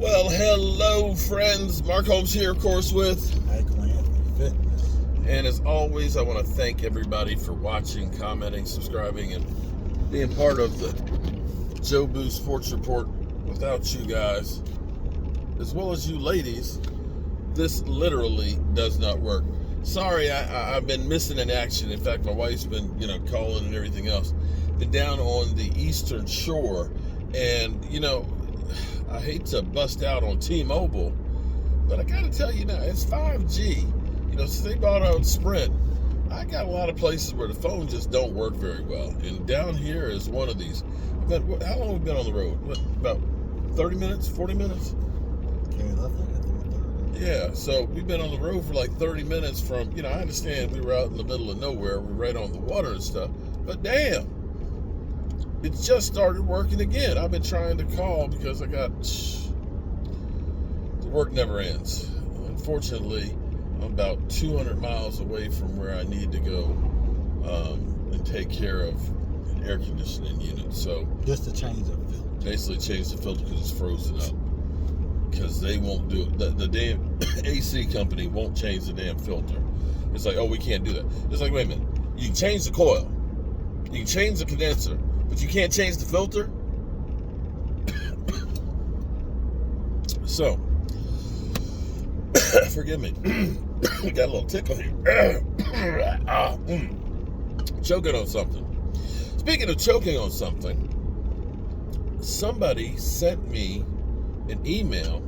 Well, hello, friends. Mark Holmes here, of course, with Michael Anthony Fitness. And as always, I want to thank everybody for watching, commenting, subscribing, and being part of the Joe Boo Sports Report. Without you guys, as well as you ladies, this literally does not work. Sorry, I've been missing in action. In fact, my wife's been, calling and everything else. Been down on the Eastern Shore, and, I hate to bust out on T-Mobile, but I got to tell you now, it's 5G. Since they bought out Sprint, I got a lot of places where the phone just don't work very well. And down here is one of these. How long have we been on the road? About 30 minutes, 40 minutes? Yeah, so we've been on the road for like 30 minutes from, I understand we were out in the middle of nowhere. We're right on the water and stuff. But damn, it just started working again. I've been trying to call because the work never ends. Unfortunately, I'm about 200 miles away from where I need to go and take care of an air conditioning unit. So just to change the filter. Basically change the filter because it's frozen up. Because they won't do it. The damn AC company won't change the damn filter. It's like, oh, we can't do that. It's like, wait a minute. You can change the coil. You can change the condenser. But you can't change the filter? So, forgive me. I got a little tickle here. Choking on something. Speaking of choking on something, somebody sent me an email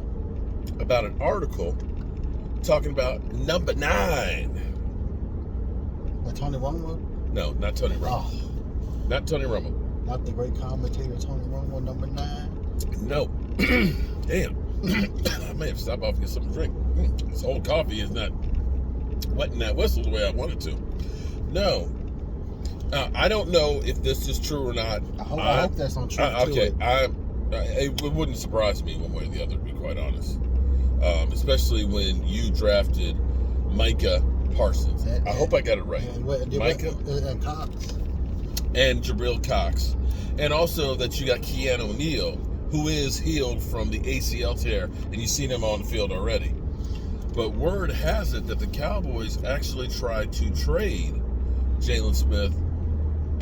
about an article talking about number 9. What, Tony Romo? No, not Tony Romo. Oh. Not Tony Romo. Not the great commentator Tony Romo, number 9? No. Damn. I may have to stop off and get something to drink. This whole coffee is not wetting that whistle the way I want it to. No. I don't know if this is true or not. I hope that's not true. Okay. It wouldn't surprise me one way or the other, to be quite honest. Especially when you drafted Micah Parsons. I hope I got it right. Micah and Cox. And Jabril Cox. And also that you got Keanu O'Neal, who is healed from the ACL tear, and you've seen him on the field already. But word has it that the Cowboys actually tried to trade Jaylon Smith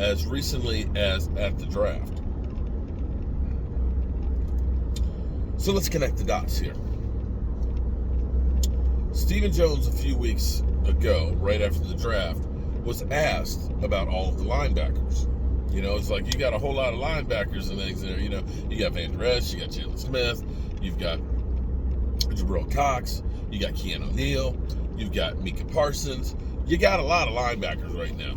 as recently as at the draft. So let's connect the dots here. Stephen Jones, a few weeks ago, right after the draft, was asked about all of the linebackers. It's like you got a whole lot of linebackers and things there. You got Van Der Esch, you got Jaylon Smith, you've got Jabril Cox, you got Keanu O'Neal, you've got Micah Parsons. You got a lot of linebackers right now.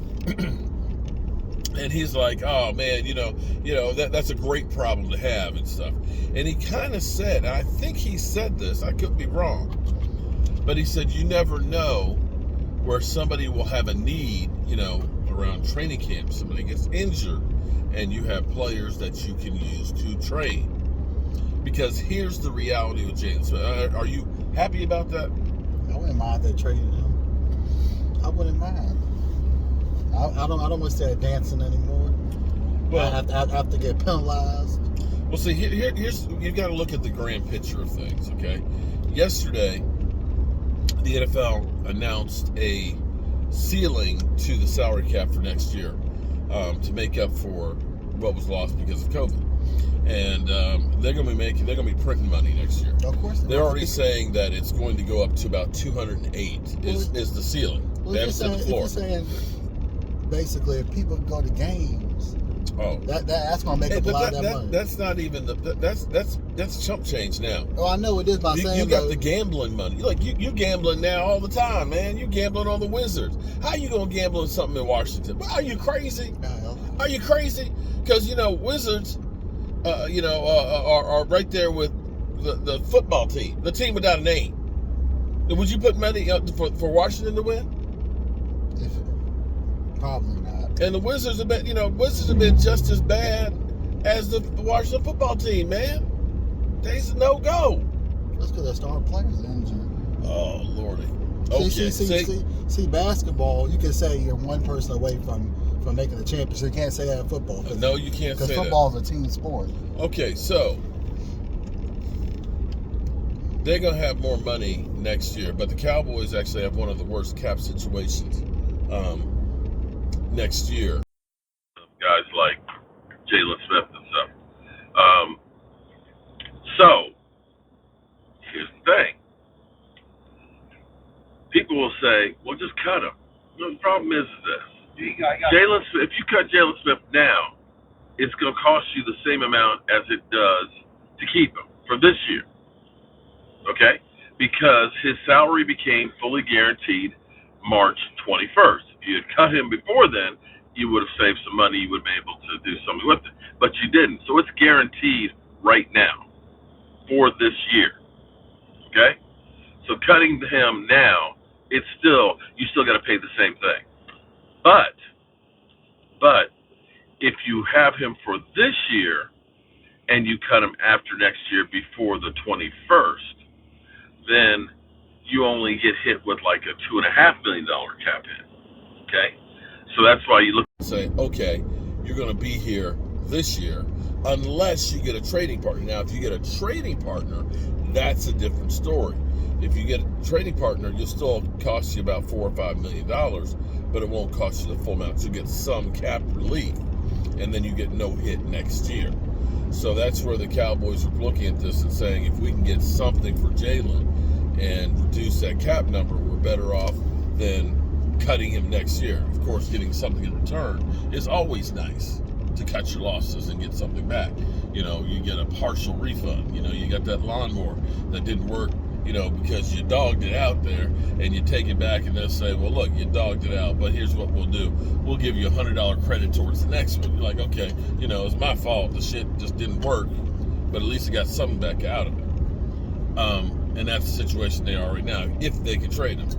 And he's like, oh man, that's a great problem to have and stuff. And he kind of said, and I think he said this, I could be wrong, but he said you never know where somebody will have a need, around training camp. Somebody gets injured and you have players that you can use to train. Because here's the reality with James. Are you happy about that? I wouldn't mind they trading him. I wouldn't mind. I don't want to say dancing anymore. Well, I have to get penalized. Well, see, here's you've got to look at the grand picture of things, okay? Yesterday, the NFL announced a ceiling to the salary cap for next year to make up for what was lost because of COVID. And they're going to be printing money next year. Of course. They're already saying that it's going to go up to about 208 is the ceiling. Well, they haven't said the floor. If you're saying, basically, if people go to games, that's going to make up a lot of that money. That's not even that's chump change now. Oh, I know it is by saying you got the gambling money. You gambling now all the time, man. You gambling on the Wizards. How you gonna gamble on something in Washington? Are you crazy? Are you crazy? Because Wizards, are right there with the football team, the team without a name. Would you put money up for Washington to win? Probably not. And the Wizards have been just as bad as the Washington football team, man. They's a no-go. That's because their star players are injured. Oh, Lordy. Okay. See, basketball, you can say you're one person away from making the championship. You can't say that in football. No, you can't say that. Because football is a team sport. Okay, so they're going to have more money next year, but the Cowboys actually have one of the worst cap situations next year. Guys like Jaylon Smith and stuff. So, here's the thing. People will say, well, just cut him. The problem is this. Jaylon Smith, if you cut Jaylon Smith now, it's going to cost you the same amount as it does to keep him for this year. Okay? Because his salary became fully guaranteed March 21st. If you had cut him before then, you would have saved some money. You would have been able to do something with it. But you didn't. So it's guaranteed right now for this year. Okay? So cutting him now, you still got to pay the same thing. But if you have him for this year and you cut him after next year before the 21st, then you only get hit with like a $2.5 million cap hit. Okay? So that's why you look and say, okay, you're going to be here this year unless you get a trading partner. Now, if you get a trading partner, that's a different story. If you get a trading partner, it'll still cost you about $4 or $5 million, but it won't cost you the full amount. So you get some cap relief, and then you get no hit next year. So that's where the Cowboys are looking at this and saying, if we can get something for Jaylon and reduce that cap number, we're better off than cutting him next year. Of course, getting something in return is always nice, to cut your losses and get something back. You know, you get a partial refund. You know, you got that lawnmower that didn't work, you know, because you dogged it out there, and you take it back and they'll say, well, look, you dogged it out, but here's what we'll do. We'll give you $100 credit towards the next one. You're like, okay, you know, it's my fault. The shit just didn't work, but at least I got something back out of it. And that's the situation they are right now, if they can trade him.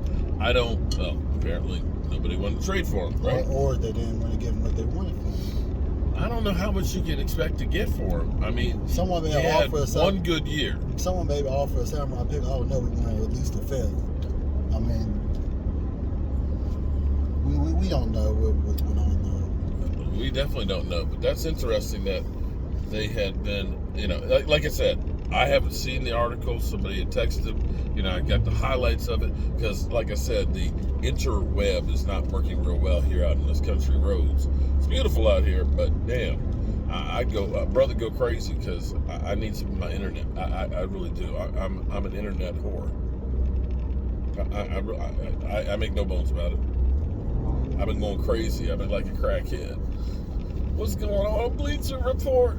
Apparently nobody wanted to trade for him, right? Or they didn't want to give him what they wanted for him. I don't know how much you can expect to get for him. I mean, someone may he had offer us one good year. Someone may offer a 7-round pick. Oh no, we want at least a 5th. I mean, we don't know what's going on there. We definitely don't know, but that's interesting that they had been, you know, like I said, I haven't seen the article. Somebody had texted, you know, I got the highlights of it because, like I said, the interweb is not working real well here out in this country roads. It's beautiful out here, but damn, I'd brother go crazy because I need some of my internet. I really do. I'm an internet whore. I make no bones about it. I've been going crazy. I've been like a crackhead. What's going on? Bleacher Report.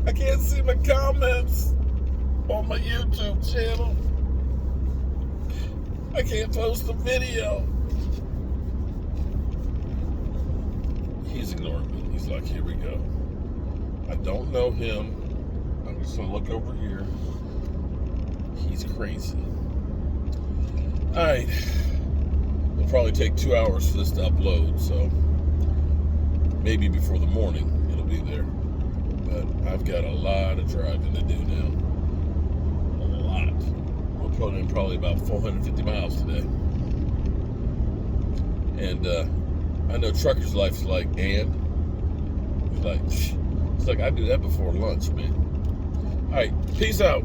I can't see my comments on my YouTube channel. I can't post a video. He's ignoring me. He's like, here we go. I don't know him. I'm just going to look over here. He's crazy. All right. It'll probably take 2 hours for this to upload, so maybe before the morning it'll be there. But I've got a lot of driving to do now. A lot. We're putting in probably about 450 miles today. And I know trucker's life's like, and it's like I do that before lunch, man. All right, peace out.